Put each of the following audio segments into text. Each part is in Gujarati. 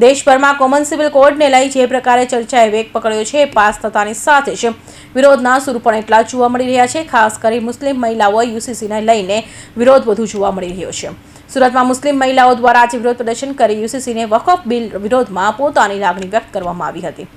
દેશભરમાં કોમન સિવિલ કોડને લઈ જે પ્રકારે ચર્ચાએ વેગ પકડ્યો છે, પાસ થતાની સાથે જ વિરોધના સૂર પણ એટલા જ જોવા મળી રહ્યા છે. ખાસ કરી મુસ્લિમ મહિલાઓ યુસીસીને લઈને વિરોધ વધુ જોવા મળી રહ્યો છે. સુરતમાં મુસ્લિમ મહિલાઓ દ્વારા આજે વિરોધ પ્રદર્શન કરી યુસીસીને વકફ બિલ વિરોધમાં પોતાની લાગણી વ્યક્ત કરવામાં આવી હતી.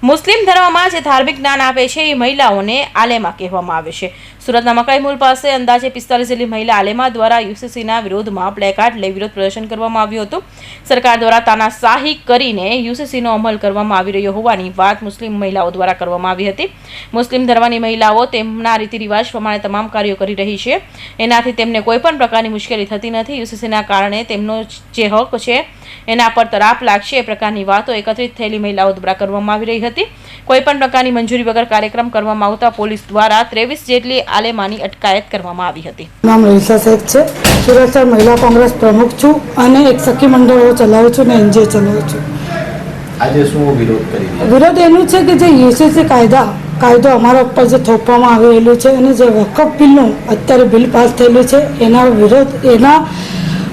મુસ્લિમ ધર્મમાં જે ધાર્મિક જ્ઞાન આપે છે એ મહિલાઓને આલેમા કહેવામાં આવે છે. સુરતના મકાઈ મોલ પાસે અંદાજે 45 જેટલી મહિલા આલેમા દ્વારા યુસીસીના વિરોધમાં પ્લેકાર્ડ લઈ વિરોધ પ્રદર્શન કરવામાં આવ્યું હતું. સરકાર દ્વારા તાનાશાહી કરીને યુસીસીનો અમલ કરવામાં આવી રહ્યો હોવાની વાત મુસ્લિમ મહિલાઓ દ્વારા કરવામાં આવી હતી. મુસ્લિમ ધર્મની મહિલાઓ તેમના રીતિ રિવાજ પ્રમાણે તમામ કાર્યો કરી રહી છે. એનાથી તેમને કોઈ પણ પ્રકારની મુશ્કેલી થતી નથી. યુસીસીના કારણે તેમનો જે હક છે એના પર તરાપ લાગશે એ પ્રકારની વાતો એકત્રિત થયેલી મહિલાઓ દ્વારા કરવામાં આવી રહી હતી. કોઈ પણ પ્રકારની મંજૂરી વગર કાર્યક્રમ કરવામાં આવતા પોલીસ દ્વારા 23 જેટલી આલેમાની અટકાયત કરવામાં આવી હતી. નામ રહીશા શેખ છે. સુરત શહેર મહિલા કોંગ્રેસ પ્રમુખ છું અને એક સખી મંડળ ચલાવું છું અને એનજીઓ ચલાવું છું. આજે શું વિરોધ કરી? વિરોધ એનું છે કે જે યુસીસી કાયદો અમારા ઉપર જે થોપવામાં આવી રહેલું છે અને જે વકફ બિલનું અત્યારે બિલ પાસ થયેલું છે એના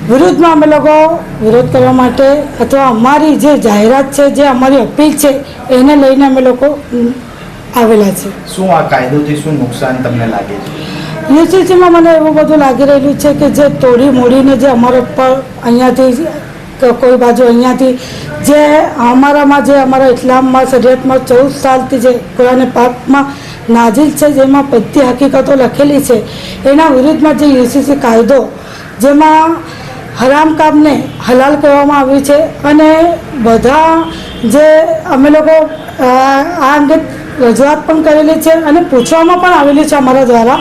વિરુદ્ધમાં અમે લોકો વિરોધ કરવા માટે અથવા અમારી જે જાહેરાત છે, જે અમારી અપીલ છે એને લઈને અમે લોકો આવેલા છે. શું આ કાયદોથી શું નુકસાન તમને લાગે છે? યુસીસીમાં મને એવું બધું લાગી રહેલું છે કે જે તોડી મોડીને જે અમારા ઉપર અહીંયાથી કોઈ બાજુ અહીંયાથી જે અમારા ઇસ્લામમાં શરીયતમાં 14 સાલથી જે કુરાન પાકમાં નાઝિલ છે, જેમાં બધી હકીકતો લખેલી છે, એના વિરુદ્ધમાં જે યુસીસી કાયદો જેમાં હરામ કામને હલાલ કરવામાં આવ્યું છે અને બધા જે અમે લોકો આ અંગે રજૂઆત પણ કરેલી છે અને પૂછવામાં પણ આવેલી છે અમારા દ્વારા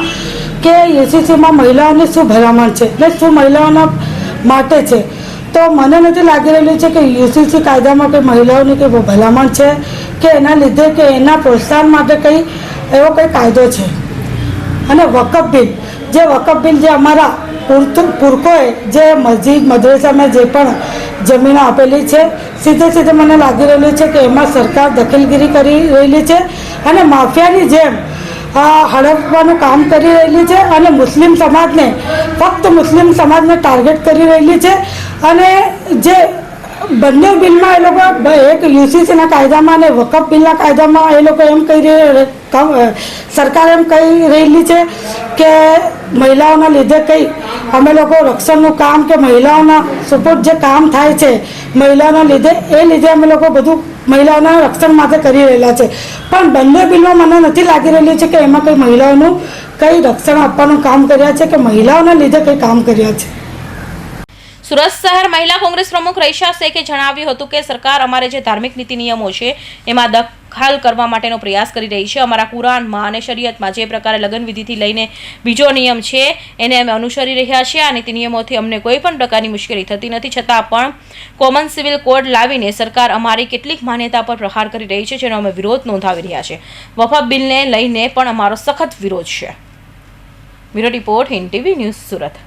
કે યુસીસીમાં મહિલાઓને શું ભલામણ છે એટલે શું મહિલાઓના માટે છે. તો મને નથી લાગી રહેલું છે કે યુસીસી કાયદામાં કંઈ મહિલાઓની કંઈ ભલામણ છે કે એના લીધે કે એના પ્રોત્સાહન માટે કંઈ એવો કંઈ કાયદો છે. અને વકફ બિલ જે અમારા પુરખોએ જે મસ્જિદ મદ્રસામાં જે પણ જમીનો આપેલી છે, સીધે મને લાગી રહેલું છે કે એમાં સરકાર દખલગીરી કરી રહેલી છે અને માફિયાની જેમ હડપવાનું કામ કરી રહેલી છે અને ફક્ત મુસ્લિમ સમાજને ટાર્ગેટ કરી રહેલી છે. અને જે બંને બિલમાં એ લોકો એક યુસીસીના કાયદામાં અને વકફ બિલના કાયદામાં એ લોકો સરકાર એમ કહી રહેલી છે કે મહિલાઓના લીધે કંઈ અમે લોકો રક્ષણનું કામ કે મહિલાઓના સપોર્ટ જે કામ થાય છે મહિલાઓના લીધે અમે લોકો બધું મહિલાઓના રક્ષણ માટે કરી રહેલા છે. પણ બંને બિલમાં મને નથી લાગી રહેલી છે કે એમાં કંઈ મહિલાઓનું કંઈ રક્ષણ આપવાનું કામ કર્યા છે કે મહિલાઓના લીધે કંઈ કામ કર્યા છે. સુરત શહેર મહિલા કોંગ્રેસ પ્રમુખ રહીશા શેખે જણાવ્યું હતું કે સરકાર અમારે જે ધાર્મિક નીતિ નિયમો છે એમાં દખલ કરવા માટેનો પ્રયાસ કરી રહી છે. અમારા કુરાનમાં અને શરીયતમાં જે પ્રકારે લગ્ન વિધિથી લઈને બીજો નિયમ છે એને અમે અનુસરી રહ્યા છીએ. આ નીતિ નિયમોથી અમને કોઈ પણ પ્રકારની મુશ્કેલી થતી નથી. છતાં પણ કોમન સિવિલ કોડ લાવીને સરકાર અમારી કેટલીક માન્યતા પર પ્રહાર કરી રહી છે, જેનો અમે વિરોધ નોંધાવી રહ્યા છે. વકફ બિલને લઈને પણ અમારો સખત વિરોધ છે. Bureau report, Hind TV news, Surat.